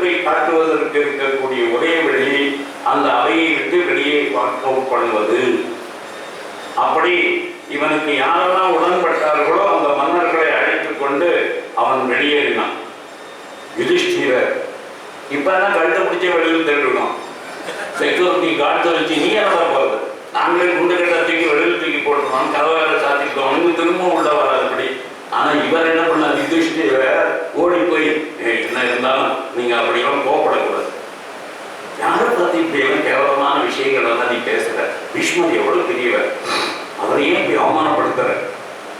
வெறுப்பை காட்டுவதற்கு இருக்கக்கூடிய ஒரே வழி அந்த அவையை விட்டு வெளியே வாக் அவுட் பண்ணுவது. அப்படி இவனுக்கு யாரெல்லாம் உடன்பட்டார்களோ அந்த மன்னர்களை அழைத்துக் கொண்டு அவன் வெளியேறினான். யுதிஷ்டிரர் இப்பதான் கழுத்தை பிடிச்ச வெளியில் தேடணும், செக்யூரிட்டி கார்டு வச்சு நீ என்ன போகுது, நாங்களே குண்டு கட்ட தூக்கி வெளியில் தூக்கி போட்டுருவோம், கதவார சாத்திட்டோம், அவனுக்கு திரும்பவும் உள்ள வராதுபடி. ஆனா இவர் என்ன பண்ணார், யுதிஷ்டிரர் ஓடி போய் என்ன இருந்தாலும் நீங்க அப்படியெல்லாம் கோவப்படக்கூடாது, யாரை பத்தி இப்படி எல்லாம் கேவலமான விஷயங்கள் எல்லாம் நீ பேசுற, பீஷ்மர் எவ்வளவு பெரியவர், அவரை ஏன் இப்படி அவமானப்படுத்துற,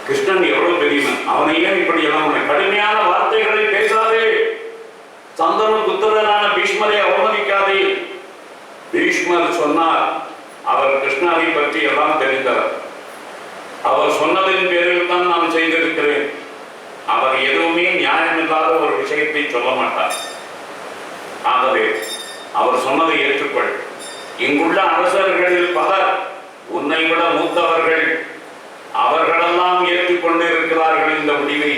கிருஷ்ணன் எவ்வளவு பெரியவன், அவனை ஏன் இப்படி எல்லாம் கடுமையான வார்த்தைகளை பேசாதே, சந்தன புத்திரனான பீஷ்மரை அவமதிக்காதே. பீஷ்மர் சொன்னார், அவர் கிருஷ்ணரை பற்றி எல்லாம் தெரிந்தவர், அவர் சொன்னதின் பேரில் தான் நான் செய்திருக்கிறேன், அவர் எதுவுமே நியாயமில்லாத ஒரு விஷயத்தை சொல்ல மாட்டார், ஆகவே அவர் சொன்னதை ஏற்றுக்கொள். இங்குள்ள அரசர்களில் பலர் உன்னை விட மூத்தவர்கள், அவர்களெல்லாம் ஏற்றுக்கொண்டு இருக்கிறார்கள் இந்த முடிவை,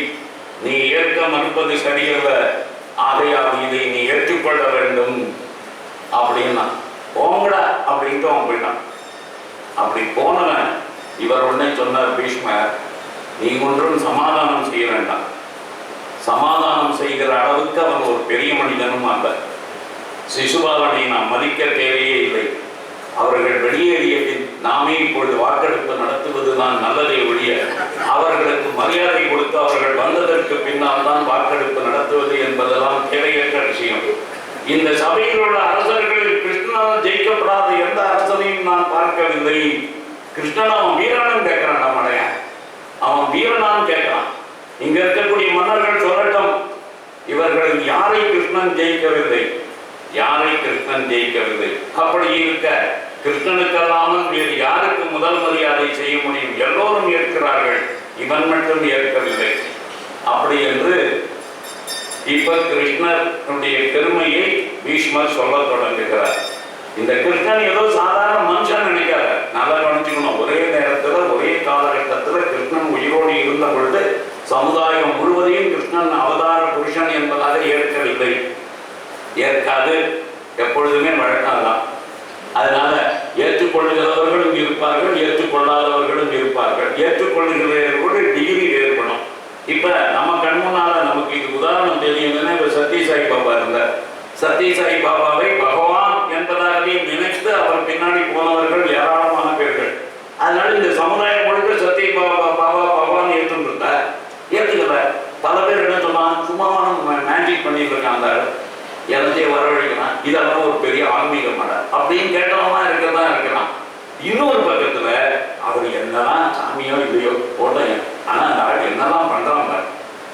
நீ ஏற்க மறுப்பது சரியல்ல, ஆகையால் இதை நீ ஏற்றுக்கொள்ள வேண்டும் அப்படின்னா போங்கடா அப்படின்ட்டு அவன் போயிட்டான். அப்படி போனவன் இவர் உடனே சொன்னார், பீஷ்மர் நீ ஒன்றும் சமாதானம் செய்ய வேண்டாம், சமாதானம் செய்கிற அளவுக்கு அவன் ஒரு பெரிய மனிதனும் அல்ல, சிசுபாலனை நாம் மதிக்க தேவையே இல்லை, அவர்கள் வெளியேறிய பின் நாமே இப்பொழுது வாக்கெடுப்பு நடத்துவதுதான் நல்லதே ஒழிய அவர்களுக்கு மரியாதை கொடுத்து அவர்கள் வந்ததற்கு பின்னால் தான் வாக்கெடுப்பு நடத்துவது என்பதெல்லாம் தேவையற்ற விஷயம். இந்த சபையில் உள்ள அரசர்களில் கிருஷ்ணனால் ஜெயிக்கப்படாத எந்த அரசனையும் நான் பார்க்கவில்லை. கிருஷ்ணன் அவன் வீரனும் கேட்கிறான், நம்மளைய அவன் வீரனான்னு கேட்கிறான். இங்க இருக்கக்கூடிய மன்னர்கள் சொல்லட்டும், இவர்கள் யாரை கிருஷ்ணன் ஜெயிக்கவில்லை, யாரை கிருஷ்ணன் ஜெயிக்கவில்லை, அப்படி இருக்க கிருஷ்ணனுக்கல்லாமல் வேறு யாருக்கு முதல் மரியாதை செய்ய முடியும், எல்லோரும் ஏற்கிறார்கள், இவன் மட்டும் ஏற்கவில்லை. அப்படி என்று இப்ப கிருஷ்ணனுடைய பெருமையை பீஷ்மர் சொல்ல தொடங்குகிறார். இந்த கிருஷ்ணன் ஏதோ சாதாரண மனுஷன் நினைக்காத, நல்லா கவனிச்சுக்கணும், ஒரே நேரத்துல ஒரே காலகட்டத்துல கிருஷ்ணன் உயிரோடு இருந்த பொழுது சமுதாயம் முழுவதையும் கிருஷ்ணன் அவதார புருஷன் என்பதாக ஏற்கவில்லை, ஏற்காது எப்பொழுதுமே வழக்கம்தான். அதனால ஏற்றுக்கொள்ளுகிறவர்களும் இருப்பார்கள், ஏற்றுக்கொள்ளாதவர்களும் இருப்பார்கள். ஏற்றுக்கொள்ளுகிறவர்களோடு டிகிரி வேறுபடும். இப்ப நம்ம கண்முன்னால நமக்கு இது உதாரணம் தெரியுதுன்னா, இப்ப சத்யசாய் பாபா இருந்தார், சத்யசாய் பாபாவை பகவான் என்பதாகவே நினைத்து அவர் பின்னாடி போனவர்கள் ஏராளமான பேர்கள். அதனால இந்த சமுதாயம் முழுக்க சத்ய பாபா பாபா பகவான் ஏற்றுருந்தார், ஏற்றுக்கல. பல பேர் என்ன சொன்னா, சும்மாவான மேஜிக் பண்ணிட்டு இருக்காங்க, எல்லாத்தையும் வரவழைக்கலாம், இதெல்லாம் ஒரு பெரிய ஆன்மீக மடம் அப்படின்னு கேட்டவமா இருக்கதான் இருக்கலாம். இன்னொரு பக்கத்துல அவர் என்னதான் சாமியோ இல்லையோ போட்டேன், ஆனா அந்த ஆள் என்னதான் பண்றாங்க,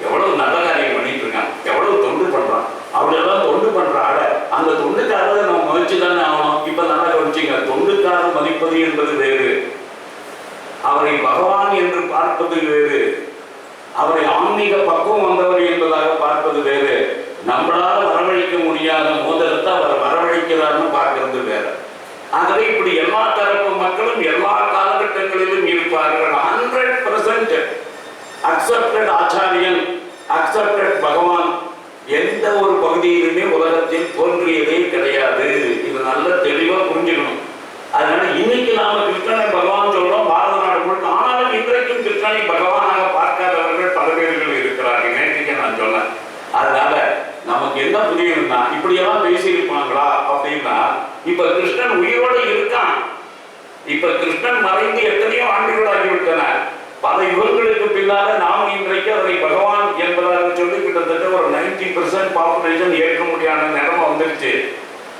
எவ்வளவு நல்ல காரியம் பண்ணிட்டு இருக்கான், எவ்வளவு தொண்டு பண்றான், அவளெல்லாம் தொண்டு பண்ற ஆட அந்த தொண்டுக்காரரை நம்ம மதிச்சு தானே ஆகணும். இப்ப நல்லா கவனிச்சிங்க, தொண்டுக்காரர் மதிப்பது என்பது வேறு, அவரை பகவான் என்று பார்ப்பது வேறு, அவரை ஆன்மீக பக்குவம் வந்தவர் என்பதாக பார்ப்பது வேறு. நம்மளால வரவழைக்க முடியாத மோதலத்தை அவர் வரவழைக்கிறார்னு பார்க்கறது வேற. ஆகவே இப்படி எல்லா தரப்பு மக்களும் எல்லா காலகட்டங்களிலும் இருப்பார்கள். 100% அக்செப்டட் ஆச்சாரியன், அக்செப்டட் பகவான் எந்த ஒரு பகுதியிலுமே உலகத்தில் தோன்றியதே கிடையாது. இது நல்ல தெளிவா புரிஞ்சுக்கணும். அதனால இன்னைக்கு நாம கிருஷ்ணனை பகவான் சொல்றோம் பாரத நாடு முழுக்க, ஆனாலும் இன்றைக்கும் கிருஷ்ணனை பகவானாக பார்க்காதவர்கள் பல பேர்கள் இருக்கிறார்கள். நேற்றுக்கு நான் சொன்னேன். அதனால நமக்கு என்ன புரியுதுன்னா, இப்படியெல்லாம் பேசியிருப்பாங்களா அப்படின்னா, இப்ப கிருஷ்ணன் உயிரோடு இருக்கான். இப்ப கிருஷ்ணன் மறைந்து எத்தனையோ ஆண்டுகள் ஆகிவிட்டன. பல யுகங்களுக்கு பின்னால நாம் இன்றைக்கு அவரை பகவான் என்பதாக சொல்லி கிட்டத்தட்ட ஒரு 90% பாப்புலேஷன் ஏற்க முடியாத நிலைமை வந்துருச்சு.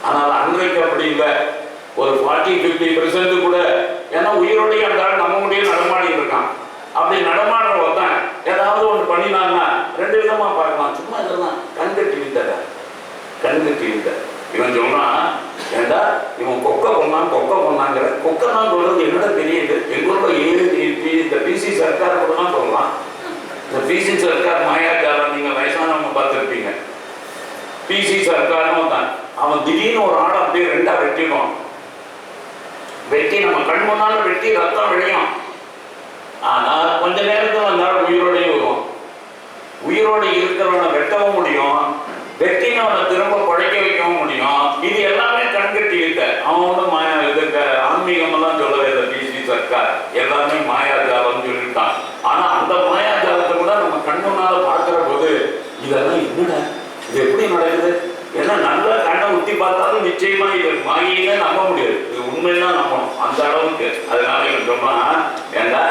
ஆனால் அன்றைக்கு அப்படி இல்லை, ஒரு 40-50% கூட. ஏன்னா உயிரோடைய அந்த நம்ம முடிய நடமாடி இருக்கான். அப்படி நடமாடுற ஒருத்தன் ஏதாவது ஒன்று பண்ணினான்னா ரெண்டு விதமா பார்க்கலாம். சும்மா இதெல்லாம் கண்கட்டி வித்தத, கண்கட்டி வித்த. இவன் சொல்றான், ஏண்டா இவன் கொக்க கொண்டாங்கிற கொக்க தான் சொல்றது என்னோட பெரியது. எங்களோட இந்த பிசி சர்க்கார் கூட தான் சொல்லலாம். இந்த பிசி சர்க்கார் மாயாஜாலம் நீங்க வயசானவங்க பார்த்துருப்பீங்க. பிசி சர்க்கார்னு தான் அவன் திடீர்னு ஒரு ஆடை அப்படியே ரெண்டா வெட்டிடுவான். வெட்டி நம்ம கண் முன்னால வெட்டி ரத்தம் விளையும். ஆனா கொஞ்ச நேரத்துல வந்தாலும் உயிரோடய வரும். உயிரோடு இருக்கிறவனை வெட்டவும் முடியும், வெட்டினவனை திரும்ப பழைக்க அவனும் மாயா இதுக்கு ஆன்மீகமெல்லாம் சொல்லவே இல்லை பிசி சர்க்கார், எல்லாமே மாயாஜாலம்னு சொல்லிட்டான். ஆனா அந்த மாயாஜாலத்தை கூட நம்ம கண்ணுனால பார்க்கிற போது இதெல்லாம் என்னடா, இது எப்படி நடக்குது, ஏன்னா நல்ல கண்ணை ஊற்றி பார்த்தாலும் நிச்சயமா இது மாயின்னு நம்ப முடியாது, இது உண்மைதான் நம்பணும் அந்த அளவுக்கு. அதனால இவன் சொன்னா, ஏண்டா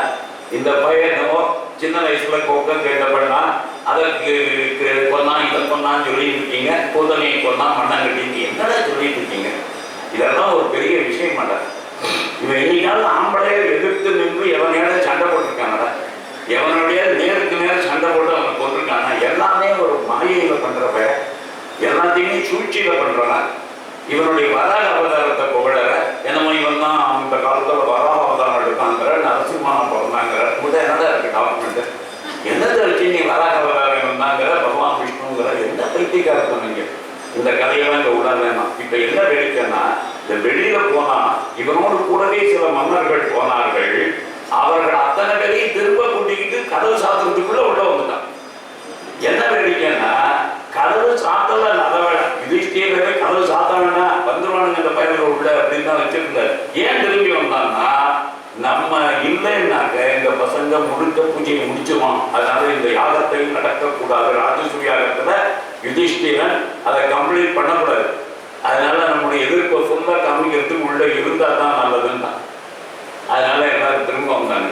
இந்த பையன் என்னவோ சின்ன வயசுல கொக்கம் கேட்டப்படனா அதற்கு கொண்டான் இதை கொண்டான்னு சொல்லிட்டு இருக்கீங்க, பூதனையை கொண்டா மண்ணாங்கட்டின்னு என்னடா சொல்லிட்டு இருக்கீங்க, இதெல்லாம் ஒரு பெரிய விஷயம் மாட்டார். இவன் என்னைக்காவது ஆம்பளையை எதிர்த்து நின்று எவனையாவது சண்டை போட்டிருக்காங்கடா, எவனுடைய நேருக்கு நேரம் சண்டை போட்டு அவனை கொண்டிருக்காங்க. எல்லாமே ஒரு மாயையில பண்றப்ப, எல்லாத்தையுமே சூழ்ச்சியில பண்றான். இவனுடைய வராக அவதாரத்தை புகழற, என்னமோ இவன் தான் அந்த காலத்துல வராக அவதாரம் எடுத்தாங்கிற, நரசிம்மானம் பிறந்தாங்கிற, கூட என்னடா இருக்கு டாக்குமெண்ட், என்னத்தை வச்சு நீ வராக அவதாரம் இருந்தாங்கிற, பகவான் விஷ்ணுங்கிற, என்ன பைத்தியக்காரத்தம் நீங்க இந்த கதையெல்லாம் இங்க விட வேணாம். இப்ப என்ன வேடிக்கைன்னா, இந்த வெளியில போனா இவனோடு கூடவே சில மன்னர்கள் போனார்கள், அவர்கள் அத்தனை பேரையும் திரும்ப கூட்டிக்கிட்டு கதவு சாத்துறதுக்குள்ள உள்ள வந்துட்டான். என்ன வேடிக்கைன்னா, கதவு சாத்தல நல்லவேளை, யுதிஷ்டிரரே கதவு சாத்த வேண்டாம் வந்துருவானுங்க இந்த பயிர்கள் உள்ள அப்படின்னு தான் வச்சிருந்தாரு. ஏன் திரும்பி வந்தான்னா, நம்ம இல்லைன்னாக்க இந்த பசங்க முழுக்க பூஜையை முடிச்சிருவான், அதனால இந்த யாகத்தை நடக்கக்கூடாது, ராஜசூய யாகத்துல யுதிஷ்டிரன் அதை கம்ப்ளீட் பண்ணக்கூடாது, அதனால நம்முடைய எதிர்ப்பை ஃபுல்லா காமிக்கிறதுக்கு உள்ள இருந்தா தான் நல்லதுன்னு. அதனால எல்லாரும் திரும்ப வந்தாங்க.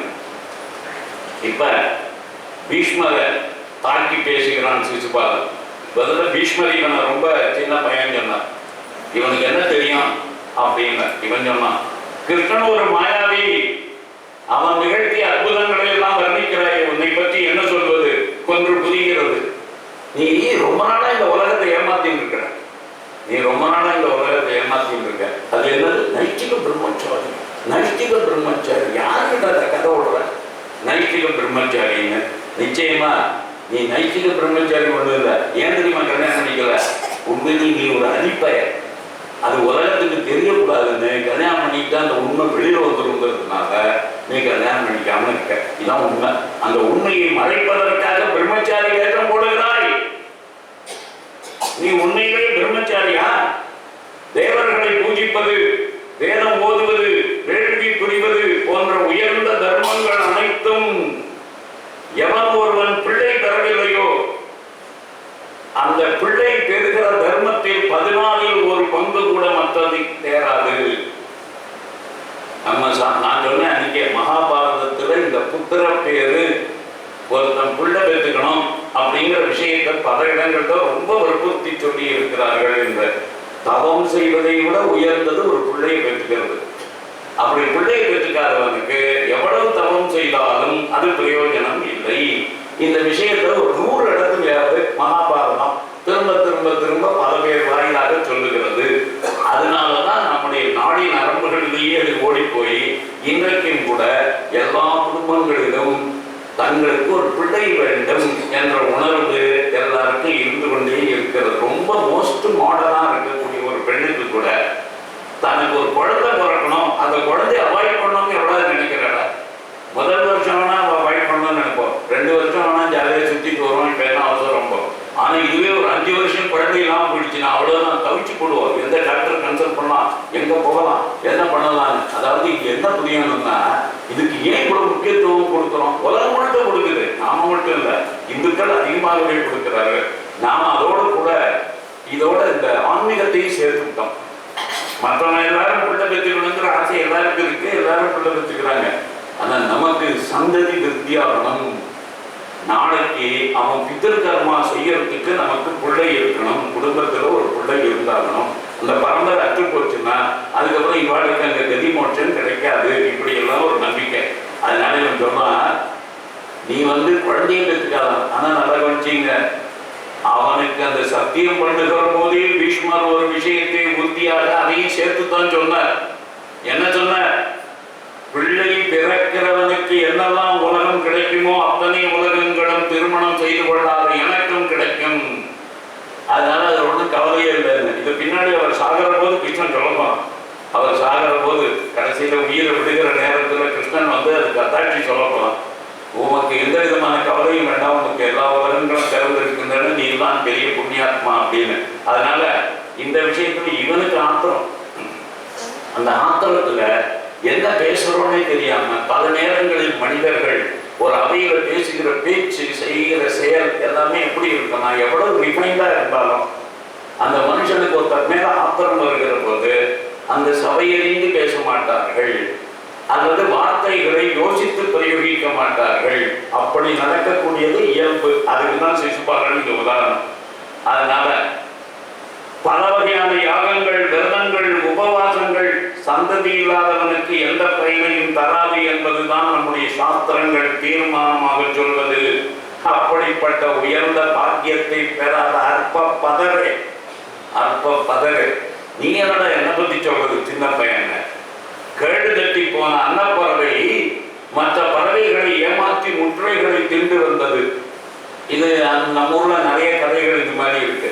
இப்ப பீஷ்மரை தாக்கி பேசுகிறான் சிசுபாலன். பதில பீஷ்மர் இவனை ரொம்ப சின்ன பையன் சொன்னான், இவனுக்கு என்ன தெரியும் அப்படின்னு. இவன் சொன்னான், கிருஷ்ணன் ஒரு மாயாவி, அவன் நிகழ்த்திய அற்புதங்களை எல்லாம் வர்ணிக்கிறாய், உன்னை பற்றி என்ன சொல்வது, கொன்று புரிகிறது. நீ ரொம்ப நாளா இந்த உலகத்தை ஏமாத்தின்னு இருக்கிற, நீ ரொம்ப நாளா இந்த உலகத்தை ஏமாத்தின்னு இருக்க. அது என்னது, நைஷ்டிக பிரம்மச்சாரி. நைஷ்டிக பிரம்மச்சாரி யாருக்கிட்ட அந்த கதை விடுற, நைஷ்டிக பிரம்மச்சாரின்னு. நிச்சயமா நீ நைஷ்டிக பிரம்மச்சாரி ஒண்ணு இல்லை. ஏன் தெரியுமா கல்யாணம் பண்ணிக்கல, உண்மையிலே நீ ஒரு அடிப்பய, அது உலகத்துக்கு தெரியக்கூடாதுன்னு கல்யாணம் பண்ணிக்கிட்டு அந்த உண்மை வெளியில வந்துருங்கிறதுனால நீ கல்யாணம் பண்ணிக்காம இருக்க. இதான் உண்மை. அந்த உண்மையை மறைப்பதற்காக பிரம்மச்சாரி வேஷம் போடுகிறாய். நீ உண்மையிலே பிரம்மச்சாரியா? தேவர்களை பூஜிப்பது, வேதம் ஓதுவது, வேள்வி புரிவது போன்ற உயர்ந்த தர்மங்கள் அனைத்தும் எவன் ஒருவன் பிள்ளை தரவில்லையோ, அந்த பிள்ளை பெறுகிற தர்மத்தில் 14 ஒரு பங்கு கூட மற்றது தேராது. நம்ம நான் சொன்னேன் அன்னைக்கே, மகாபாரதத்துல இந்த புத்திர பேரு ஒருத்தன் பிள்ளை பெற்றுக்கணும் அப்படிங்கிற விஷயத்தை பல இடங்கள்ல ரொம்ப வற்புறுத்தி சொல்லி இருக்கிறார்கள். என்ற தவம் செய்வதை விட உயர்ந்தது ஒரு பிள்ளையை பெற்றுக்கிறது. அப்படி பிள்ளையை பெற்றுக்காதவனுக்கு எவ்வளவு தவம் செய்தாலும் அது பிரயோஜனம் இல்லை. இந்த விஷயத்தை ஒரு 100 இடத்துலயாவது மகாபாரதம் திரும்ப திரும்ப திரும்ப பல பேர் வாயிலாக சொல்லுகிறது. அதனாலதான் நம்முடைய நாடி நரம்புகளிலேயே அது ஓடி போய் இன்றைக்கும் கூட எல்லா குடும்பங்களிலும் தங்களுக்கு ஒரு பிள்ளை வேண்டும் என்ற உணர்வு எல்லாருக்கும் இருந்து கொண்டே இருக்கிறது. ரொம்ப மோஸ்ட் மாடர்னா இருக்கக்கூடிய ஒரு பெண்ணுக்கு கூட தனக்கு ஒரு குழந்தை பிறக்கணும், அந்த குழந்தைய அவாய்ட் பண்ணணும்னு எவ்வளவு நினைக்கிறாடா. முதல் வருஷம் வேணா அவாய்ட் பண்ணணும்னு நினைப்போம், 2 வருஷம் வேணா ஜாலியாக சுத்திட்டு வருவோம், இப்ப என்ன அவசரம் ரொம்ப. ஆனா இதுவே ஒரு 5 வருஷம் குழந்தை இல்லாம போயிடுச்சுன்னா அவ்வளவுதான் தவிச்சு போடுவோம். எந்த டாக்டர் கன்சல்ட் பண்ணலாம், எங்க போகலாம், என்ன பண்ணலாம். அதாவது இங்க என்ன புரியணும்னா, இதுக்கு ஏன் இவ்வளவு முக்கியத்துவம் கொடுக்கிறோம்? உலகம் முழுக்க கொடுக்குது, நாம மட்டும் இல்ல, இந்துக்கள் அதிகமாகவே கொடுக்கிறார்கள். நாம அதோடு கூட இதோட இந்த ஆன்மீகத்தையும் சேர்த்துக்கிட்டோம். மற்றவங்க எல்லாரும் பிள்ளை பெற்றுக்கணுங்கிற ஆசை எல்லாருக்கும் இருக்கு, எல்லாரும் பிள்ளை பெற்றுக்கிறாங்க. ஆனா நமக்கு சந்ததி விருத்தியாகணும். நாளைக்கு அவன் பித்திருக்கர்மா செய்யறதுக்கு நமக்கு பிள்ளை இருக்கணும், குடும்பத்துல ஒரு பிள்ளை இருந்தாகணும். அந்த பரம்பரை அற்று போச்சுன்னா அதுக்கப்புறம் இவாளுக்கு அங்க கதி மோட்சம் கிடைக்காது. இப்படி எல்லாம் ஒரு நம்பிக்கை. அதனால இவன் சொன்னா, நீ குழந்தையை பெற்றுக்காதான். ஆனா நல்லா கவனிச்சீங்க, அவனுக்கு அந்த சத்தியம் பண்ணுகிற போதே பீஷ்மர் ஒரு விஷயத்தை உறுதியாக அதையும் சேர்த்துத்தான் சொன்னார். என்ன சொன்னார்? பிள்ளை பிறக்கிறவனுக்கு என்னெல்லாம் உலகம் கிடைக்குமோ அத்தனை உலகங்களும் திருமணம் செய்து கொள்ளாத எனக்கும் கிடைக்கும். அதனால அது ஒன்றும் கவலையே இல்லை. இது பின்னாடி அவர் சாகிற போது கிருஷ்ணன் சொல்லப்பான். அவர் சாகிற போது கடைசியில உயிரை விடுகிற நேரத்துல கிருஷ்ணன் அதுக்கு அத்தாட்சி சொல்லப்போம். உனக்கு எந்த விதமான கவலையும் வேண்டாம், உனக்கு எல்லா உலகங்களும் திறந்திருக்கின்றன, நீ தான் பெரிய புண்ணியாத்மா அப்படின்னு. அதனால இந்த விஷயத்துல இவனுக்கு ஆத்திரம், அந்த ஆத்திரத்துல என்ன பேசுறோன்னே தெரியாம பல நேரங்களில் மனிதர்கள் ஒரு அவையில பேசுகிற பேச்சு, செய்கிற செயல் எல்லாமே எப்படி இருக்குன்னா, எவ்வளவு ரிஃபைண்டா இருந்தாலும் அந்த மனுஷனுக்கு ஒருத்தர் மேல ஆத்திரம் வருகிற போது அந்த சபையறிந்து பேச மாட்டார்கள், அல்லது வார்த்தைகளை யோசித்து பிரயோகிக்க மாட்டார்கள். அப்படி நடக்கக்கூடியது இயல்பு. அதுக்குதான் சிசுபாலன் இந்த உதாரணம். அதனால பல வகையான யாகங்கள், விரதங்கள், உபவாசங்கள் சந்ததி இல்லாதவனுக்கு எந்த பயனையும் தராது என்பதுதான் நம்முடைய சாஸ்திரங்கள் தீர்மானமாக சொல்வது. அப்படிப்பட்ட உயர்ந்த பாக்கியத்தை பெறாத அற்ப பதறு நீ என்ன பத்தி சொல்றது? சின்ன பையன் கேடு தட்டி போன அன்னப்பறவை மற்ற பறவைகளை ஏமாற்றி முற்றைகளை தின்று வந்தது. இது நம்ம ஊர்ல நிறைய கதைகள் இது மாதிரி இருக்கு.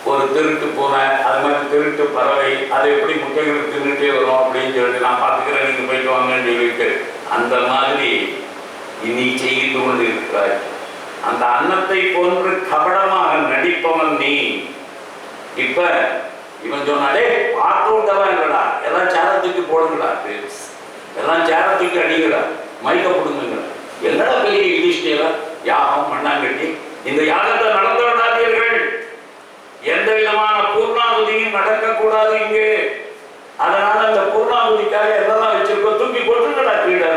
ஒரு திருட்டு பூனை, அது மாதிரி திருட்டு பறவை, அதை எப்படி முட்டைகளை தின்னுட்டே வரும் அப்படின்னு சொல்லிட்டு நான் பார்த்துக்கிறேன், நீங்க போயிட்டு வாங்கன்னு சொல்லிட்டு அந்த மாதிரி இனி செய்து கொண்டு இருக்கிறாய். அந்த அன்னத்தை போன்று கபடமாக நடிப்பவன் நீ. இப்ப இவன் சொன்னாலே பாட்டோட்டவன் இல்லடா, எல்லாம் சேரத்துக்கு போடுங்கடா, எல்லாம் சேரத்துக்கு அடிங்கடா, மைக்க போடுங்க, என்னடா பெரிய யுதிஷ்டிரா யாகம் மண்ணாங்கட்டி இந்த யாகத்தை நடந்து விடாதீர்கள், எந்த விதமான பூர்ணாகுதியும் நடக்கக்கூடாது இங்கு. அதனால அந்த பூர்ணாகுதிக்காக எதெல்லாம் வச்சிருக்கோம் தூக்கி போட்டுங்கடா கீழே.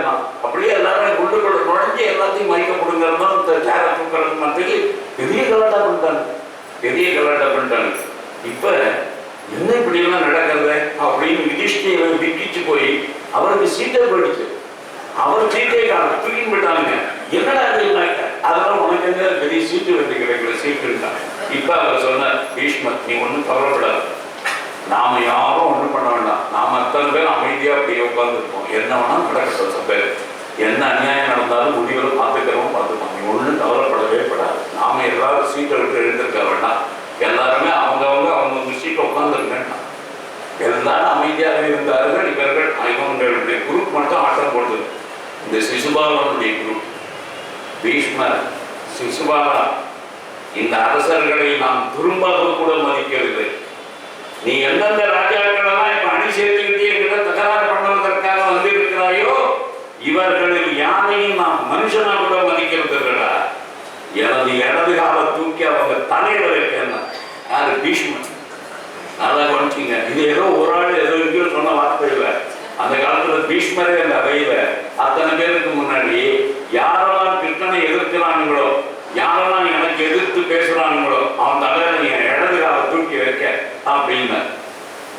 அப்படியே எல்லாரும் உள்ளுக்குள்ள நுழைஞ்சு எல்லாத்தையும் மயக்கப்படுங்கிறதும் சேர தூக்கிறது மாதிரி பெரிய கலாட்டம் பண்ணிட்டாங்க. இப்ப என்ன இப்படி எல்லாம் நடக்கிறது அப்படின்னு யுதிஷ்டிரை விக்கிச்சு போய் அவருக்கு சீட்டை போயிடுச்சு. அவர் சீட்டை தூக்கி போயிட்டாங்க. என்னடா அதெல்லாம் உனக்கு எங்க பெரிய சீட்டு வந்து கிடைக்கல, சீட்டுட்டாங்க. இப்ப அவர் சொன்னார், பீஷ்மர் நீ ஒன்றும் கவலைப்படாது, நாம யாரும் ஒன்றும் பண்ண வேண்டாம், நாம அத்தனை பேர் அமைதியா அப்படியே உட்காந்துருப்போம், என்ன வேணா நடக்கட்டும், பேர் என்ன அநியாயம் நடந்தாலும் முடிவில் பார்த்துப்போம், நீ ஒன்றும் கவலைப்படவே படாது, நாம எல்லாரும் சீட்டை விட்டு எழுந்திருக்க வேண்டாம், எல்லாருமே அவங்க சீட்டை உட்காந்துருக்கேன். எல்லாரும் அமைதியாக இருந்தார்கள். இவர்கள் இவங்களுடைய குரூப் மட்டும் ஆட்டம் போட்டது. இந்த சிசுபாலனுடைய குரூப், பீஷ்மர், சிசுபாலா, இந்த அரசர்களை நாம் துரும்பாக கூட மதிக்கவில்லை. நீ எந்தெந்த ராஜாக்களெல்லாம் இப்ப அணி சேர்த்துக்கிட்டே என்கிட்ட தகராறு பண்ணுவதற்காக வந்து இருக்கிறாயோ, இவர்களில் யாரையும் நாம் மனுஷனா கூட மதிக்கிறது இல்லடா. எனது இடது கால தூக்கி அவங்க தலையில வைக்க யாரு? பீஷ்மர். நல்லா கவனிச்சிங்க. இது ஏதோ ஒரு ஆள் ஏதோ எங்கேயோ சொன்ன வார்த்தை இல்லை. அந்த காலத்துல பீஷ்மரே அந்த அவையில அத்தனை பேருக்கு முன்னாடி யாரெல்லாம் கிருஷ்ணனை எதிர்க்கிறானுங்களோ, யாரெல்லாம் எனக்கு எதிர்த்து பேசுறானுங்களோ அவன் தலையில நீ இடது கால தூக்கி வைக்க அப்படின்னு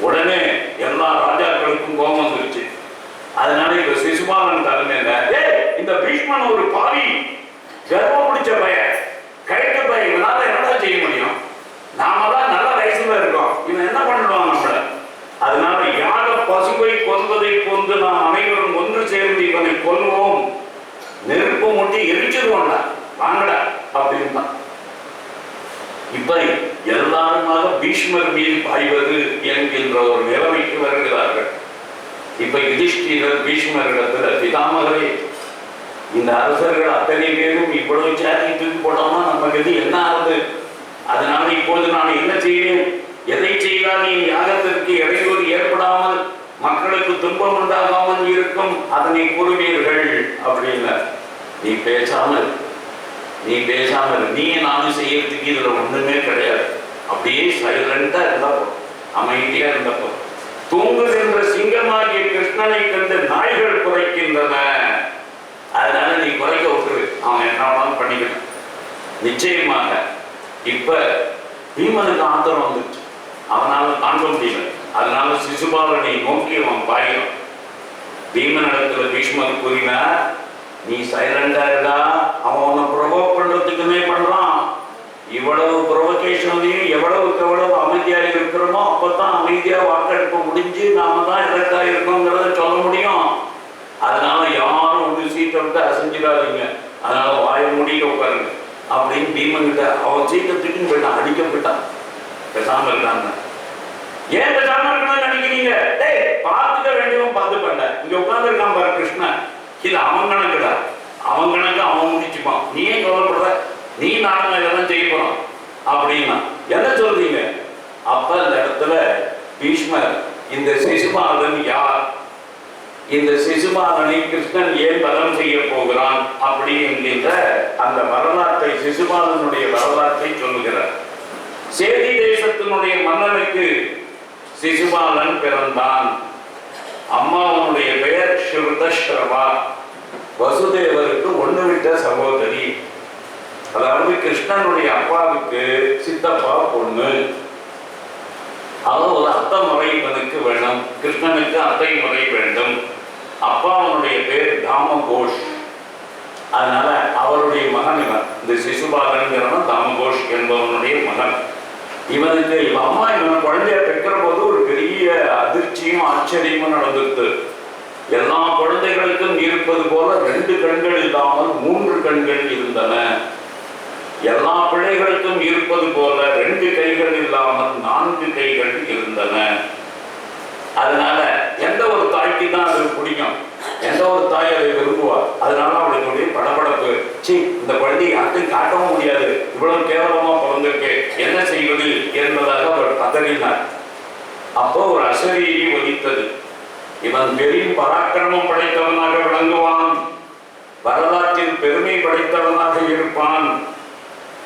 உடனே எல்லா ராஜாக்களுக்கும் கோபம் வந்துருச்சு. அதனால இப்ப சிசுபாலன் தலைமையில இந்த பீஷ்மன் ஒரு பாவி, கர்வம் பிடிச்ச பையன், கைட்டு பையன், இவனால என்னடா செய்ய முடியும், நாம தான் நல்ல வயசுல இருக்கோம், இவன் என்ன பண்ணிடுவான் நம்மள, அதனால யாக பசுவை கொல்வதை போன்று நாம் அனைவரும் ஒன்று சேர்ந்து இவனை கொல்வோம், நெருப்பு மூட்டி எரிச்சிருவோம்டா, வாங்கடா அப்படின்னு. இப்ப எல்லாருமாக பீஷ்மர் மீது பாய்வது என்கின்ற ஒரு நிலைமைக்கு வருகிறார்கள். இப்ப யுதிஷ்டிரர் பீஷ்மரிடத்துல, பிதாமகரே, இந்த அரசர்கள் அத்தனை பேரும் இவ்வளவு சேரி தூக்கி போட்டோம்னா நமக்கு எது என்ன ஆகுது, அதனால இப்போது நான் என்ன செய்வேன், எதை செய்தால் என் யாகத்திற்கு இடையூறு ஏற்படாமல் மக்களுக்கு துன்பம் உண்டாகாமல் இருக்கும் அதனை கூறுவீர்கள் அப்படின்னு. நீ பேசாமல் நீ நானும் செய்யறதுக்கு இதுல ஒண்ணுமே கிடையாது, அப்படியே சைலண்டா இருந்தப்போ, அமைதியா இருந்தப்போ, தூங்குகின்ற சிங்கமாகிய கிருஷ்ணனை கண்டு நாய்கள் குறைக்கின்றன, அதனால நீ குறைக்க விட்டுரு, அவன் என்ன பண்ணிக்கணும். நிச்சயமாக இப்ப பீமனுக்கு ஆத்திரம் வந்துச்சு, அவனால தாங்க முடியல, அதனால சிசுபாலனை நோக்கி அவன் பாயிரம். பீமனிடத்துல பீஷ்மர் கூறினார், நீ சைலண்டா இருக்கா, அவன் உன்னை ப்ரொவோக் பண்றதுக்குமே பண்றான், இவ்வளவு ப்ரொவோகேஷனையும் எவ்வளவுக்கு எவ்வளவு அமைதியாக இருக்கிறோமோ அப்பதான் அமைதியா வாக்கெடுப்பு முடிஞ்சு நாம தான் இலக்கா இருக்கோங்கிறத சொல்ல முடியும். அதனால யாரும் வந்து சீட்டை விட்டு அசைஞ்சிடாதீங்க, அதனால வாயை மூடிட்டு உட்காருங்க அப்படின்னு பீமன் கிட்ட அவன் சீட்டை தூக்கின்னு போயிட்டான், அடிக்க போயிட்டான். பேசாம இருக்காங்க. ஏன் பேசாம இருக்கணும்னு நினைக்கிறீங்க? டேய், பார்த்துக்க வேண்டியவன் பார்த்துப்பேன், இங்க உட்கார்ந்து இருக்கான் பாரு கிருஷ்ணன், இது அவன் கணக்குடா, அவன் கணக்கு அவன் முடிச்சுப்பான், நீ ஏன் கவலைப்படுற, நீ நானும் இதெல்லாம் செய்ய போறோம் அப்படின்னா என்ன சொல்றீங்க? அப்ப அந்த இடத்துல பீஷ்மர் இந்த சிசுபாலன் யார், இந்த சிசுபாலனை கிருஷ்ணன் ஏன் வதம் செய்ய போகிறான் அப்படி என்கின்ற அந்த வரலாற்றை, சிசுபாலனுடைய வரலாற்றை சொல்லுகிறார். சேதி தேசத்தினுடைய மன்னனுக்கு சிசுபாலன் பிறந்தான். அம்மாவனுடைய பெயர் ஸ்ருதஸ்ரவா. வசுதேவருக்கு ஒன்று விட்ட சகோதரி. அதாவது கிருஷ்ணனுடைய அப்பாவுக்கு சித்தப்பா பொண்ணு. ஒரு அத்தை முறை இவனுக்கு வேணும், கிருஷ்ணனுக்கு அத்தை முறை வேண்டும். அப்பாவனுடைய பேர் தாமகோஷ். அதனால அவருடைய மகன் இவன். இந்த சிசுபாலன் தாமகோஷ் என்பவனுடைய மகன். இவனுக்கு அம்மா இவன் குழந்தைய பெற்ற போது ஒரு பெரிய அதிர்ச்சியும் ஆச்சரியமும் நடந்துட்டு, எல்லா குழந்தைகளுக்கும் இருப்பது போல 2 கண்கள் இல்லாமல் 3 கண்கள் இருந்தன. எல்லா பிள்ளைகளுக்கும் இருப்பது போல 2 கைகள் இல்லாமல் 4 கைகள் இருந்தன. அதனால எந்த ஒரு தாய்க்கு தான் அது பிடிக்கும், எந்த ஒரு தாய் அதை விரும்புவார். அதனால அவளுடைய படபடப்பு, இந்த குழந்தையை யாருக்கும் காட்டவும் முடியாது, இவ்வளவு கேவலமா பிறந்திருக்கு, என்ன செய்வது என்பதாக அவர் பதறினார். அப்போ ஒரு அசரீரி ஒலித்தது. இவன் பெரும் பராக்கிரமம் படைத்தவனாக விளங்குவான், வரலாற்றில் பெருமை படைத்தவனாக இருப்பான்.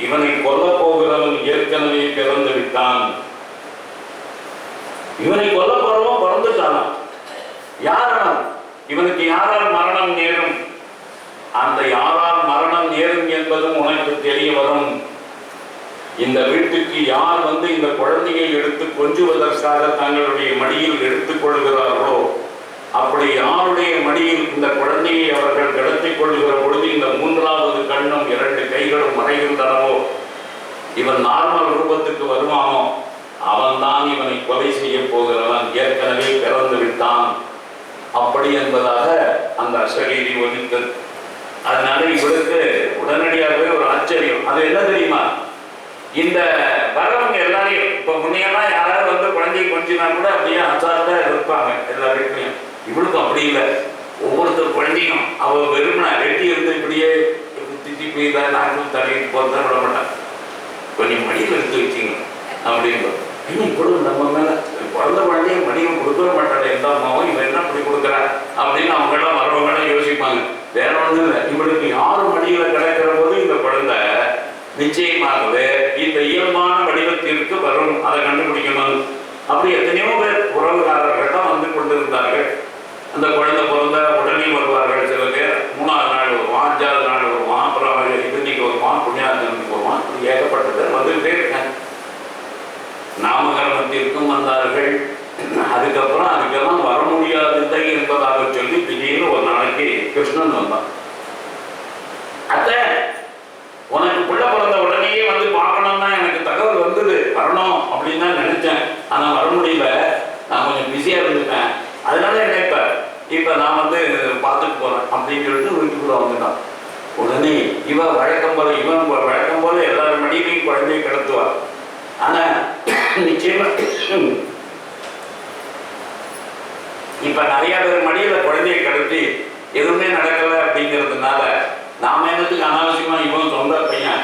இவனை கொல்ல போகிறவன் ஏற்கனவே பிறந்து விட்டான். இவனை கொல்ல போறவன் பிறந்துட்டானா? யாரால் இவனுக்கு யாரால் மரணம் நேரும்? அந்த யாரால் மரணம் நேரும் என்பதும் உனக்கு தெரிய வரும். இந்த வீட்டுக்கு யார் வந்து இந்த குழந்தையை எடுத்து கொஞ்சுவதற்காக தங்களுடைய மடியில் எடுத்துக் கொள்கிறார்களோ, அப்படி யாருடைய மடியில் இந்த குழந்தையை அவர்கள் கிடத்திக் கொள்கிற பொழுது இந்த 3வது கண்ணும் 2 கைகளும் மறைகின்றனவோ, இவன் நார்மல் ரூபத்துக்கு வருவானோ, அவன்தான் இவனை கொலை செய்ய போகிறவன், ஏற்கனவே பிறந்து விட்டான் அப்படி என்பதாக அந்த அசரீரி ஒலித்தது. அதனால இவருக்கு உடனடியாகவே ஒரு ஆச்சரியம். அது என்ன தெரியுமா, இந்த வரவங்க எல்லாரையும் இப்ப முன்னையெல்லாம் யாராவது வந்து குழந்தையை கொஞ்சினா கூட அப்படியே அசாரதா இருப்பாங்க எல்லா வீட்லையும். இவளுக்கும் அப்படி இல்லை. ஒவ்வொருத்தர் குழந்தையும் அவ வெறுமனா வெட்டி இருந்து இப்படியே திட்டி போய் நாட்கள் தள்ளிட்டு போறதா விட மாட்டாங்க. கொஞ்சம் மடியில் எடுத்து வச்சிங்க அப்படின்னு இப்பொழுது நம்ம மேல பிறந்த குழந்தைய மடியில் கொடுக்கவே மாட்டாங்க. எந்த அம்மாவும் இவன் என்ன அப்படி கொடுக்குறா அப்படின்னு அவங்க எல்லாம் வரவங்க யோசிப்பாங்க. வேற ஒன்றும் இல்லை, இவளுக்கு யாரு மடியில கிடைக்கிற போது இந்த குழந்தை நிச்சயமாகவே இந்த இயல்பான வடிவத்திற்கு வரும். அதை கண்டுபிடிக்கணும். அப்படி எத்தனையோ பேர் உறவுகாரர்கள் தான் வந்து கொண்டிருந்தார்கள். அந்த குழந்தை பிறந்த உடனே வருவார்கள். சில பேர் 3வது நாள் வருவான், 5வது நாள் வருவான், அப்புறம் இன்னைக்கு வருவான், புண்ணியார்த்தனுக்கு வருவான். ஏகப்பட்ட பேர் வந்துகிட்டே இருக்காங்க. நாமகரணத்திற்கும் வந்தார்கள். அதுக்கப்புறம் அதுக்கெல்லாம் வர முடியாததை என்பதாக சொல்லி திடீர்னு ஒரு நாளைக்கு கிருஷ்ணன் வந்தான். அத்தை, உனக்கு பிள்ளை பிறந்த உடனேயே வந்து பார்க்கணும்னா எனக்கு தகவல் வந்தது, வரணும் அப்படின்னு தான் நினைச்சேன். ஆனா வர முடியல, நான் கொஞ்சம் பிஸியா இருந்துட்டேன். அதனால என்ன இப்ப நான் வந்து பார்த்துட்டு போறேன் அப்படின்னு சொல்லிட்டு வீட்டுக்குள்ள வந்துட்டான். உடனே இவன் வழக்கம் போல எல்லாரும் மடியிலையும் குழந்தையை கிடத்துவார். ஆனா நிச்சயமா இப்ப நிறைய பேர் மடியில குழந்தையை கடத்தி எதுவுமே நடக்கல அப்படிங்கிறதுனால நாம என்னத்துக்கு அனாவசியமா இவன் சொந்த பையன்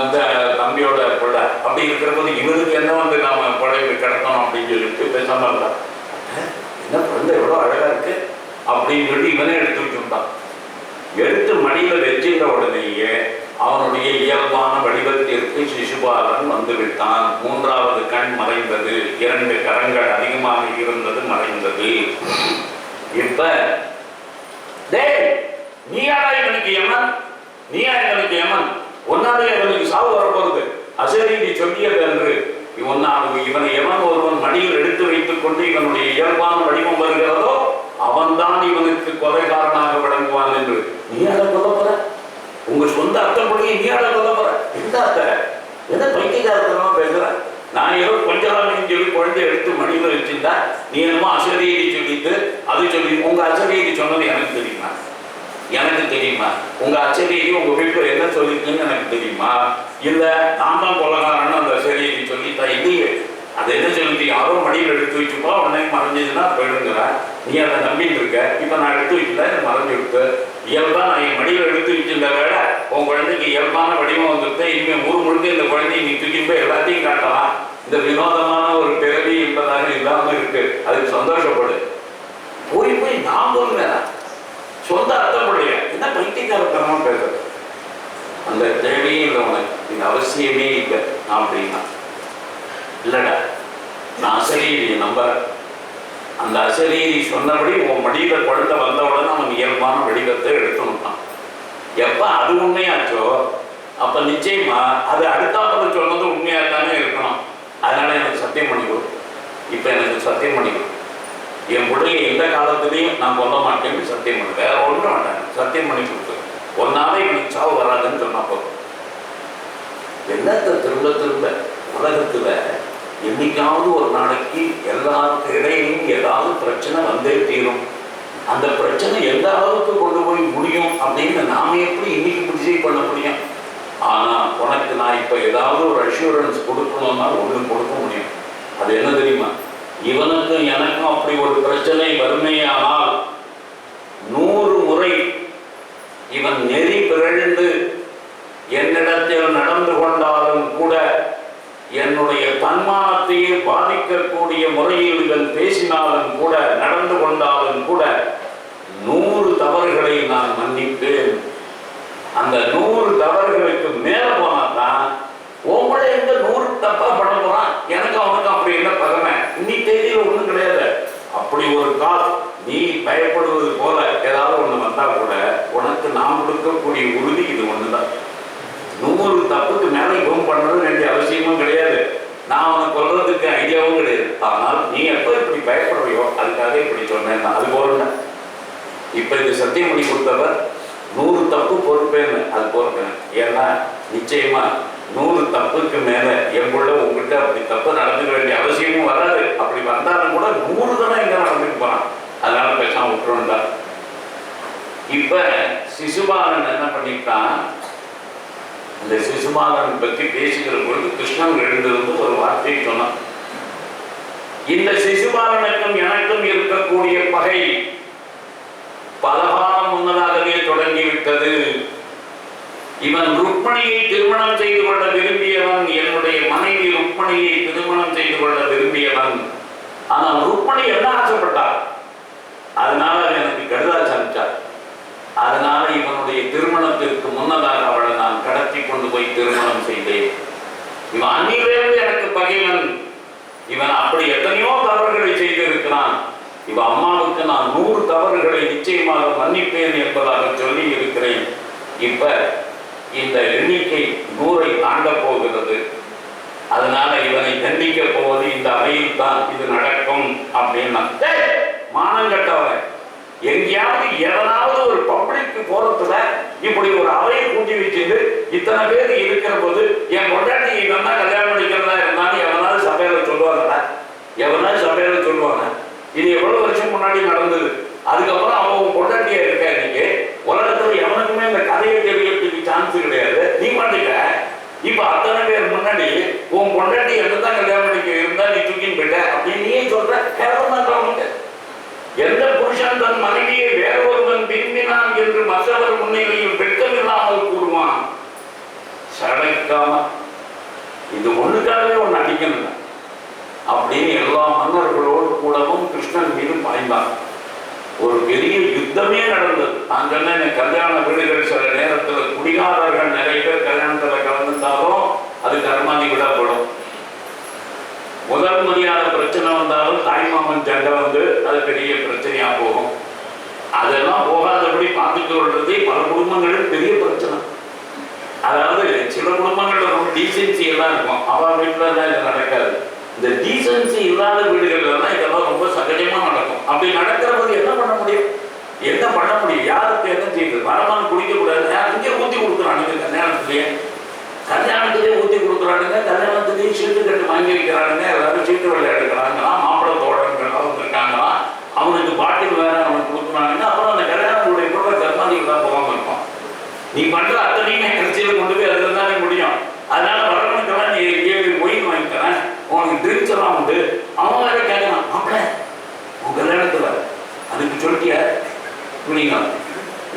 இந்த தம்பியோட பிள்ளை அப்படி இருக்கிற போது இவனுக்கு என்ன வந்து நாம குழந்தை கிடக்கணும் அப்படின்னு சொல்லிட்டு பேசாம இருந்தான். என்ன குழந்தை எவ்வளவு அழகா இருக்கு அப்படின்னு சொல்லி இவனே எடுத்து வச்சுட்டான். எடுத்து மடியில வச்சிருந்த உடனேயே அவனுடைய இயல்பான வடிவத்திற்கு சிசுபாலன் வந்து விட்டான். 3வது கண் மறைந்தது, 2 கரங்கள் அதிகமாக இருந்தது மறைந்தது. இப்ப நீயாரா இவனுக்கு யமன், நீயா இவனுக்கு யமன், ஒன்னாலே இவனுக்கு சாவு வரப்போறது. அசரீரி சொல்லியது என்று இவனை எவன் ஒருவன் மடியில் எடுத்து வைத்துக் கொண்டு இவனுடைய இயல்பான வடிவம் வருகிறதோ அவன்தான் இவனுக்கு கொலைகாரனாக விளங்குவான் என்று. நீ அதை கொல்ல போற? உங்க சொந்த அர்த்தம் பண்ணி நீ அதை கொல்ல போற? எந்த அர்த்த எதை பைத்தியகாரத்தனமா பேசுற? நான் ஏதோ கொஞ்சம் சொல்லி குழந்தை எடுத்து மடியில் வச்சிருந்தா நீ என்னமோ அசரீரி சொல்லிட்டு அது சொல்லி உங்க அசரீரி சொன்னது எனக்கு தெரியுமா? எனக்கு தெரியுமா? உங்க அச்சரியை உங்க வீட்டுல என்ன சொல்லிருக்குன்னு எனக்கு தெரியுமா? இல்ல நான் தான் கொள்ளக்காரன்னு அந்த அச்சரியை சொல்லிட்டா இல்லையே. அது என்ன சொல்லிட்டு யாரோ மடியில் எடுத்து வச்சுப்போ உடனே மறைஞ்சதுன்னா போயிடுங்கிற. நீ அதை நம்பிட்டு இருக்க. இப்ப நான் எடுத்து வைக்கல, மறைஞ்சு விட்டு இயல்பா நான் என் மடியில் எடுத்து வச்சிருந்த வேலை உன் குழந்தைக்கு இயல்பான வடிவம் வந்துட்டு இனிமே ஊர் முழுக்க இந்த குழந்தைய நீ தூக்கி போய் எல்லாத்தையும் காட்டலாம். இந்த வினோதமான ஒரு பிறவி என்பதாக இல்லாம இருக்கு. அதுக்கு சந்தோஷப்படு. போய் போய் நான் சொல்றேன் சொந்த அர்த்தம் இல்லையா, என்ன பைத்தியக்காரத்தனமா பேசுறது, அந்த தேவையே இல்லை உனக்கு, இது அவசியமே இல்லை அப்படின்னா. இல்லடா நான் அசரீரியை நம்புறேன், அந்த அசரீரி சொன்னபடி உன் வடிவ குழந்தை வந்தவுடனே அவன் இயல்பான வடிவத்தை எடுத்துனுட்டான். எப்ப அது உண்மையாச்சோ அப்ப நிச்சயமா அது அடுத்தாப்புல சொன்னது உண்மையாத்தானே இருக்கணும். அதனால எனக்கு சத்தியம் பண்ணிக்கொடு, இப்ப எனக்கு சத்தியம் பண்ணிக்கொடு, என் பிள்ளைய எந்த காலத்திலையும் நான் கொல்ல மாட்டேன்னு சத்தியம் பண்ணு, வேற ஒன்றும் வேண்டாம், சத்தியம் பண்ணி கொடுத்து ஒன்னாவே எனக்கு சாவு வராதுன்னு சொன்னா போதும். என்னத்தை திரும்ப திரும்ப உலகத்துல என்னைக்காவது ஒரு நாளைக்கு எல்லாருக்கும் இடையிலும் ஏதாவது பிரச்சனை வந்தே தீரும். அந்த பிரச்சனை எந்த அளவுக்கு கொண்டு போய் முடியும் அப்படின்னு நாம எப்படி இன்னைக்கு டிசைட் பண்ண முடியும்? ஆனா உனக்கு நான் இப்ப ஏதாவது ஒரு அஷூரன்ஸ் கொடுக்கணும்னா ஒண்ணு கொடுக்க முடியும். அது என்ன தெரியுமா? இவனுக்கும் எனக்கும் அப்படி ஒரு பிரச்சனை வறுமையானால் 100 முறை இவன் நெறி பிறழ்ந்து என்னிடத்தில் நடந்து கொண்டாலும் கூட, என்னுடைய தன்மானத்தையே பாதிக்கக்கூடிய முறையில் இவன் பேசினாலும் கூட, நடந்து கொண்டாலும் கூட 100 தவறுகளை நான் மன்னிப்பேன். அந்த 100 தவறுகளுக்கு மேல போனாதான் உங்களை எந்த 100 தப்பா பண்ண போறான், எனக்கு அவனுக்கு அப்படி என்ன பகமை இன்னைக்கு தேதியில ஒண்ணும் கிடையாது. அப்படி ஒரு கால் நீ பயப்படுவது போல ஏதாவது ஒண்ணு வந்தா கூட உனக்கு நான் கொடுக்கக்கூடிய உறுதி இது ஒண்ணுதான். 100 தப்புக்கு மேல இவன் பண்றது வேண்டிய அவசியமும் கிடையாது, நான் அவனை கொல்றதுக்கு ஐடியாவும் கிடையாது. ஆனால் நீ எப்ப இப்படி பயப்படுறியோ அதுக்காக இப்படி சொன்னேன், அது போறேன். இப்ப இது சத்தியம் பண்ணி கொடுத்தவர் 100 தப்பு பொறுப்பேன்னு அது பொறுப்பேன். ஏன்னா நிச்சயமா 100 தப்புக்கு மேல எங்குள்ள உங்ககிட்ட அப்படி தப்பு நடந்துக்க வேண்டிய அவசியமும் வராது. அப்படி வந்தாலும் கூட 100 தானே இங்க நடந்துட்டு போறான், அதனால பேசாம விட்டுருந்தா. இப்ப சிசுபாலன் என்ன பண்ணிட்டான், இந்த சிசுபாலன் பற்றி பேசுகிற பொழுது கிருஷ்ணன் எழுந்திருந்து ஒரு வார்த்தையை சொன்னான். இந்த சிசுபாலனுக்கும் எனக்கும் இருக்கக்கூடிய பகை பல காலம் முன்னதாகவே தொடங்கிவிட்டது. இவன் ருக்மணியை திருமணம் செய்து கொள்ள விரும்பியவன், என்னுடைய மனைவி ருக்மணியை திருமணம் செய்து கொள்ள விரும்பியவன். ஆனால் ருக்மணி என்ன ஆசைப்பட்டார், அதனால எனக்கு கடுதாச்சு அனுப்பிச்சார். அதனால இவனுடைய திருமணத்திற்கு முன்னதாக அவளை நான் கடத்தி கொண்டு போய் திருமணம் செய்தேன். இவன் அன்னிலிருந்து எனக்கு பகைவன், இவன் அப்படி எத்தனையோ தவறுகளை செய்திருக்கிறான். இவன் அம்மாவுக்கு நான் 100 தவறுகளை நிச்சயமாக மன்னிப்பேன் என்பதாக சொல்லி இருக்கிறேன். இப்ப இந்த எண்ணிக்கை 100ஐ தாண்ட போகிறது. அதனால இவனை தண்டிக்க போவது இந்த அவையில் தான் இது நடக்கும் அப்படின்னா, மானங்கட்டவன் எங்கேயாவது எவனாவது ஒரு பப்ளிக் போறதுல இப்படி ஒரு அவையை கூட்டி வச்சுட்டு இத்தனை பேர் இருக்கிற போது என் கொண்டாட்டி இவன் தான் கல்யாணம் பண்ணிக்கிறதா இருந்தாலும் எவனாவது சபையில சொல்லுவாங்கடா, எவனாவது சபையில சொல்லுவாங்க. இது எவ்வளவு வருஷம் முன்னாடி நடந்தது. அதுக்கப்புறம் அவன் கொண்டாட்டியா இருக்க இன்னைக்கு உலகத்துல எவனுக்குமே இந்த கதையை தெரியறதுக்கு சான்ஸ் கிடையாது. நீ மாட்டிக்க இப்ப அத்தனை பேர் முன்னாடி உன் கொண்டாட்டி என்னதான் கல்யாணம் பண்ணிக்க இருந்தா நீ தூக்கின்னு போயிட்ட அப்படின்னு நீயே சொல்ற. கேவலமாக்கு எந்த புருஷன் தன் மனைவியை வேற ஒருவன் விரும்பினான் என்று மற்றவர் முன்னிலையில் வெட்கம் இல்லாமல் கூறுவான். சடைக்காம இது ஒண்ணுக்காகவே ஒன்னு அடிக்கணும் அப்படின்னு எல்லா மன்னர்களோடு கூடவும் கிருஷ்ணன் மீது பாய்ந்தான். ஒரு பெரிய யுத்தமே நடந்தது. நான் சொன்னேன், கல்யாண வீடுகள் சில நேரத்தில் குடிகாரர்கள் நிறைய பேர் கல்யாணத்துல கலந்துட்டாலும் அது கர்மாதி விட போடும். முதல் மரியாதை பிரச்சனை வந்தாலும் தாய்மாமன் சண்டை வந்து அது பெரிய பிரச்சனையா போகும். அதெல்லாம் போகாதபடி பார்த்துட்டு கொள்றதே பல குடும்பங்களில் பெரிய பிரச்சனை. அதாவது சில குடும்பங்கள்ல ரொம்ப டீசென்சி எல்லாம் இருக்கும், அவன் வீட்டுல எல்லாம் இது நடக்காது. இந்த டீசென்சி இல்லாத வீடுகள்லாம் இதெல்லாம் ரொம்ப சகஜமா நடக்கும். அப்படி நடக்கிற போது என்ன பண்ண முடியும், என்ன பண்ண முடியும், யாருக்கு என்ன செய்யுது? வரமான குடிக்க கூடாது, இங்கே ஊத்தி கொடுக்குறானுங்க. கல்யாணத்திலேயே ஊத்தி கொடுக்குறானுங்க, கல்யாணத்திலேயே சீட்டு கட்டு வாங்கி வைக்கிறானுங்க, எல்லாரும் சீட்டு விளையாடுக்கிறாங்களா, மாப்பிள்ளை தோழர்கள் இருக்காங்களா, அவனுக்கு பாட்டில் வேற அவனுக்கு கொடுக்குறானுங்க. அப்புறம் அந்த கல்யாணங்களுடைய கூட கர்மாதிகள் தான் போகாம இருக்கும். நீ பண்ற அத்தனையுமே கட்சியில கொண்டு போய் அதுல தானே முடியும். அதனால வரவனுக்கெல்லாம் நீ 7 ஒயின் வாங்கிக்கிறேன், உனக்கு ட்ரிங்க்ஸ் எல்லாம் உண்டு. அவன் வேற கேட்கலாம், மாப்பிள்ள உன் கல்யாணத்துல அதுக்கு சொல்லிட்டியா புரியுங்க.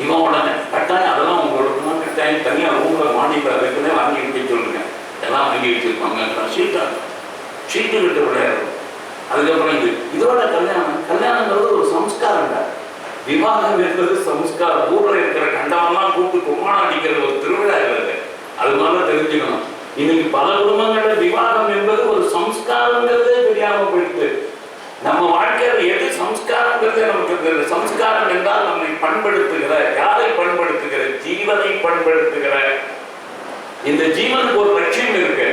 இவன் உடனே கட்டாயம் அதெல்லாம் உங்களுக்கு கட்டாயம் தனியாக ரூம்ல மாநில அதுக்குன்னே வாங்கி வைக்க சொல்லுங்க. எல்லாம் வாங்கி வச்சிருப்பாங்க. சீட்டு கிட்ட விளையாடுறோம். அதுக்கப்புறம் இதோட கல்யாணங்கிறது ஒரு சம்ஸ்காரம் தான். விவாகம் என்பது சம்ஸ்காரம். ஊர்ல இருக்கிற கண்டவெல்லாம் கூப்பிட்டு கும்மாணம் அடிக்கிறது ஒரு திருவிழா இல்லை. அது மாதிரி தெரிஞ்சுக்கணும். இன்னைக்கு பல குடும்பங்கள்ல விவாகம் என்பது ஒரு சம்ஸ்காரங்கிறதே தெரியாம போயிடுது. நம்ம வாழ்க்கையில எது சம்ஸ்காரங்கிறதே நமக்கு தெரியல. சம்ஸ்காரம் என்றால் நம்மை பண்படுத்துகிற, யாரை பண்படுத்துகிற, ஜீவனை பண்படுத்துகிற. இந்த ஜீவனுக்கு ஒரு லட்சியம் இருக்கு.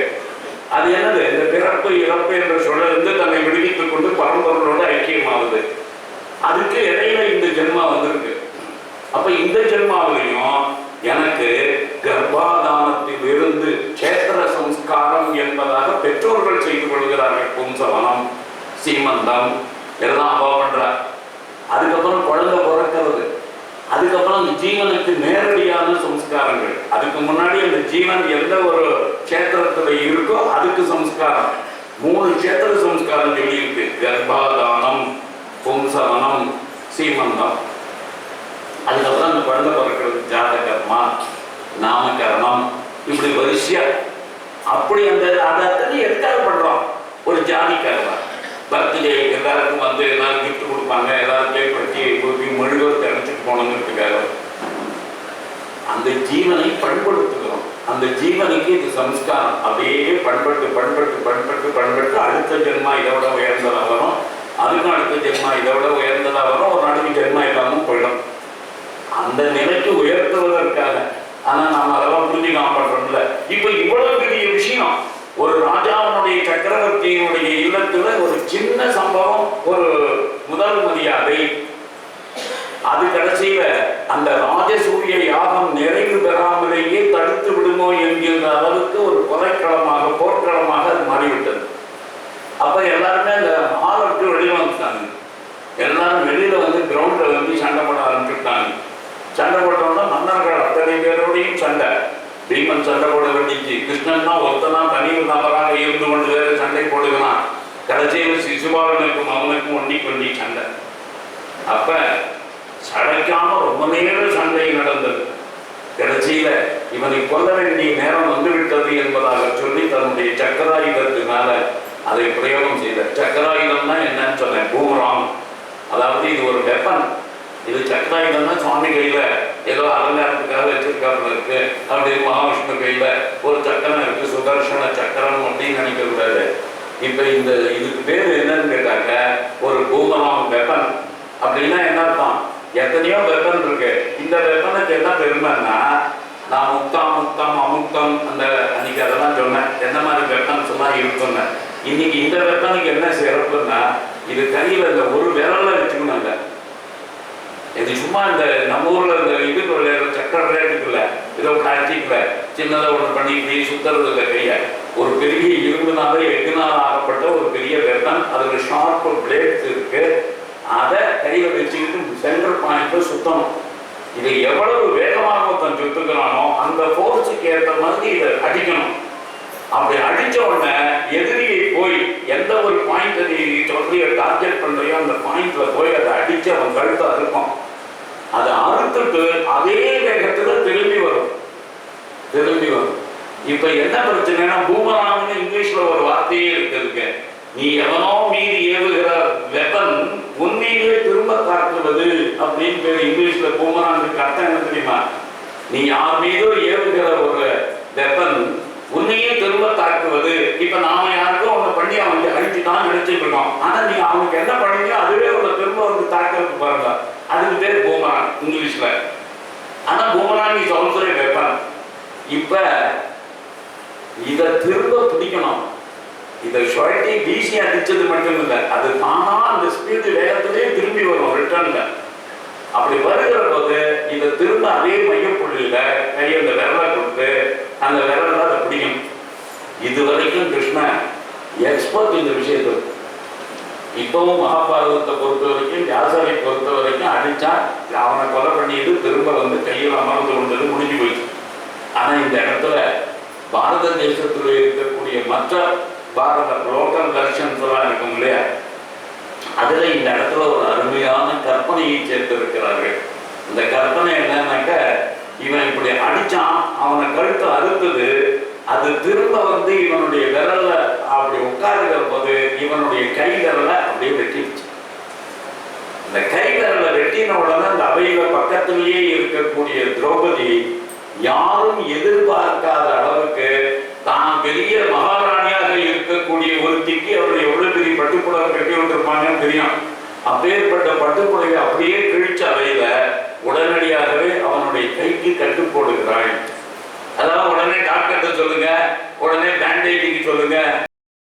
அது என்னது? இந்த பிறப்பு இறப்பு என்ற சொல்லிருந்து தன்னை விடுவித்துக் கொண்டு பரம்பொருளோட ஐக்கியமாகுது. அதுக்கு இடையில இந்த ஜென்மா வந்திருக்கு. அப்ப இந்த ஜென்மாவிலையும் எனக்கு கர்ப்பாதானத்தில் இருந்து சேத்திர சம்ஸ்காரம் என்பதாக பெற்றோர்கள் செய்து கொள்கிறார்கள். பும்சவனம், சீமந்தம் எல்லாம் அவ பண்றார். அதுக்கப்புறம் குழந்தை பிறக்கிறது. அதுக்கப்புறம் அந்த ஜீவனுக்கு நேரடியான சம்ஸ்காரங்கள். அதுக்கு முன்னாடி அந்த ஜீவன் எந்த ஒரு சேத்திரத்துல இருக்கோ அதுக்கு சம்ஸ்காரம். 3 சேத்திர சம்ஸ்காரம் சொல்லி இருக்கு. கர்ப்பாதானம், பும்சவனம், சீமந்தம். அதுக்கப்புறம் அந்த குழந்தை பிறக்கிறது ஜாதகர்மா, நாமகரணம், இப்படி வரிசையா. அப்படி அந்த அதை எதுக்காக பண்றோம்? ஒரு ஜாதிக்காக. பர்த்டே எல்லாருக்கும் எல்லாரும் கிஃப்ட் கொடுப்பாங்க, எல்லாரும் கேக் வெட்டி மெழுகுவர்த்தி அழைச்சிட்டு போனதுக்காக அந்த ஜீவனை பண்படுத்துகிறோம். அந்த ஜீவனுக்கு இது சம்ஸ்காரம். அப்படியே பண்பட்டு பண்பட்டு பண்பட்டு பண்பட்டு அடுத்த ஜென்மா இதோட உயர்ந்ததா வரும். அதுக்கும் அடுத்த ஜென்மா இதோட உயர்ந்ததா வரும். ஒரு நாளைக்கு ஜென்மா இல்லாமல் போயிடும். அந்த நிலைக்கு உயர்த்துவதற்காக. ஆனா நாம அதெல்லாம் புரிஞ்சுக்காம பண்றோம்ல. இப்ப இவ்வளவு பெரிய விஷயம். ஒரு ராஜாவுடைய சக்கரவர்த்தியினுடைய இல்லத்துல ஒரு சின்ன சம்பவம், ஒரு முதல் மரியாதை, அது கடைசியில அந்த ராஜசூரிய யாகம் நிறைவு பெறாமலேயே தடுத்து விடுமோ என்கின்ற அளவுக்கு ஒரு கொலைக்களமாக, போர்க்களமாக அது மாறிவிட்டது. அப்ப எல்லாருமே அந்த ஹாலுக்கு வெளியே வந்துட்டாங்க. எல்லாரும் வெளியில கிரவுண்ட்ல சண்டை போட ஆரம்பிச்சுட்டாங்க. சண்டை போட்டோம்னா மன்னர்கள் அத்தனை பேரோடையும் சண்டை. பீமன் சண்டை போட வேண்டிச்சு. கிருஷ்ணன் தான் ஒருத்தனா தனி நபராக இருந்து கொண்டு வேற சண்டை போடுகிறான். கடைசியில் சிசுபாலனுக்கும் அவனுக்கும் ஒண்டி சண்டை. அப்ப சடைக்காம ரொம்ப நேரம் சண்டை நடந்தது. கடைசியில இவனை கொல்ல வேண்டிய நேரம் வந்துவிட்டது என்பதாக சொல்லி தன்னுடைய சக்கராயுதத்தினால அதை பிரயோகம் செய்த. சக்கராயுதம்னா என்னன்னு சொன்னேன், பூமராம். அதாவது இது ஒரு வெப்பன். இது சக்கராயுதம்னா சுவாமி கையில ஏதோ அலங்காரத்துக்காக வச்சிருக்காப்புல இருக்கு. அப்படி மகாவிஷ்ணு கையில ஒரு சக்கரம் இருக்கு, சுதர்சன சக்கரம் அப்படின்னு நினைக்க கூடாது. இப்ப இந்த இதுக்கு பேரு என்னன்னு கேட்டாக்க ஒரு பூமராம் வெப்பன். அப்படின்னா என்ன அர்த்தம்? எத்தனையோ வெப்பன் இருக்கு. இந்த வெப்பனுக்கு என்ன பெருமைன்னா, நான் முக்தம் அமுக்தம் அந்த அன்னைக்கு அதெல்லாம் சொன்னேன். என்ன மாதிரி வெப்பன்ஸ் எல்லாம் இருக்குன்னு. இன்னைக்கு இந்த வெப்பனுக்கு என்ன சிறப்புன்னா, இது கையில இந்த ஒரு விரல்ல வச்சுக்கணுங்க. இது சும்மா இந்த நம்ம ஊர்ல இந்த இதுக்கு விளையாடுற சக்கர விளையாட்டுக்குள்ள இதோ காய்ச்சிக்கல சின்னதாக ஒன்று பண்ணி சுத்துறது இல்லை கைய. ஒரு பெரிய இரும்புனால எஃகுனால ஆகப்பட்ட ஒரு பெரிய வெப்பன். அதுல ஷார்ப் பிளேட்ஸ் இருக்கு. அதை கையில வச்சுக்கிட்டு சென்டர் பாயிண்ட்ல சுத்தணும். இதை எவ்வளவு வேகமாக ஒருத்தன் சுத்துக்கிறானோ அந்த போர்ஸுக்கு ஏற்ற மாதிரி இதை அடிக்கணும். அப்படி அடிச்ச உடனே எதிரியை போய் எந்த ஒரு பாயிண்ட் நீ சொல்றியோ டார்கெட் பண்றியோ அந்த பாயிண்ட்ல போய் அதை அடிச்சு அவன் கழுத்தா இருக்கும். அதை அறுத்துட்டு அதே வேகத்துல திரும்பி வரும். இப்ப என்ன பிரச்சனைனா, பூமராங்னு இங்கிலீஷ்ல ஒரு வார்த்தையே இருக்கிறதுக்கு, நீ எவனோ மீறி ஏவுகிற வெப்பன் உண்மையிலே திரும்ப தாக்குவது அப்படின்னு பேர். இங்கிலீஷ்ல பூமராங்குக்கு அர்த்தம் என்ன தெரியுமா? நீ யார் மீதோ ஏவுகிற ஒரு வெப்பன் உன்னையே திரும்ப தாக்குவது. இப்ப நாம யாருக்கும் ஒண்ணு பண்ணி அவங்க அழிச்சுதான் நினைச்சுட்டு இருக்கோம். ஆனா நீ அவனுக்கு என்ன பண்ணியோ அதுவே உன்னை திரும்ப தாக்குறதுக்கு பாருங்க. அதுக்கு பேர் பூமராங் இங்கிலீஷ்ல. ஆனா boomerang is also a weapon. இப்ப இத திரும்ப பிடிக்கணும். இதை சுழட்டி வீசி அடிச்சது மட்டும் இல்லை, அது தானா அந்த ஸ்பீடு வேகத்திலேயே திரும்பி வரும் ரிட்டர்ன்ல. அப்படி வருகிற போது இதை திரும்ப அதே மையப்புள்ளியில கையை அந்த விரலை கொடுத்து அந்த விரல அதை பிடிக்கும். இது வரைக்கும் கிருஷ்ணன் எக்ஸ்பர்ட் இந்த விஷயத்துல. இப்பவும் மகாபாரதத்தை பொறுத்த வரைக்கும், வியாசரை பொறுத்த வரைக்கும் அடிச்சா அவனை கொலை பண்ணியது திரும்ப கையில் அமர்ந்து கொண்டது முடிஞ்சு போயிடுச்சு. ஆனா இந்த இடத்துல பாரத தேசத்தில் இருக்கக்கூடிய மற்ற பாரத லோக்கல் தர்ஷன்ஸ் எல்லாம் இருக்கும் இல்லையா, அதுல இந்த இடத்துல ஒரு அருமையான கற்பனையை சேர்த்திருக்கிறார்கள். இந்த கற்பனை என்னன்னாக்க, இவன் இப்படி அடிச்சான், அவனை கழுத்தை அறுத்தது, அது திரும்ப இவனுடைய விரல்ல அப்படி உட்காருகிற போது இவனுடைய கை விரல அப்படியே வெட்டிடுச்சு. இந்த கை விரல வெட்டின உடனே அந்த அவையில பக்கத்திலேயே இருக்கக்கூடிய திரௌபதி யாரும் எதிர்பார்க்காத அளவுக்கு தான் பெரிய மகாராணியாக இருக்கக்கூடிய ஒருத்திக்கு அவருடைய எவ்வளவு பெரிய பட்டுப்புடவை கட்டி விட்டுருப்பாங்கன்னு தெரியும். அப்பேற்பட்ட பட்டுப்புடவை அப்படியே கிழிச்ச அவையில உடனடியாகவே அவனுடைய கைக்கு கட்டு போடுகிறாள். அதாவது உடனே டாக்டர்கிட்ட சொல்லுங்க, உடனே பேண்டேஜுக்கு சொல்லுங்க,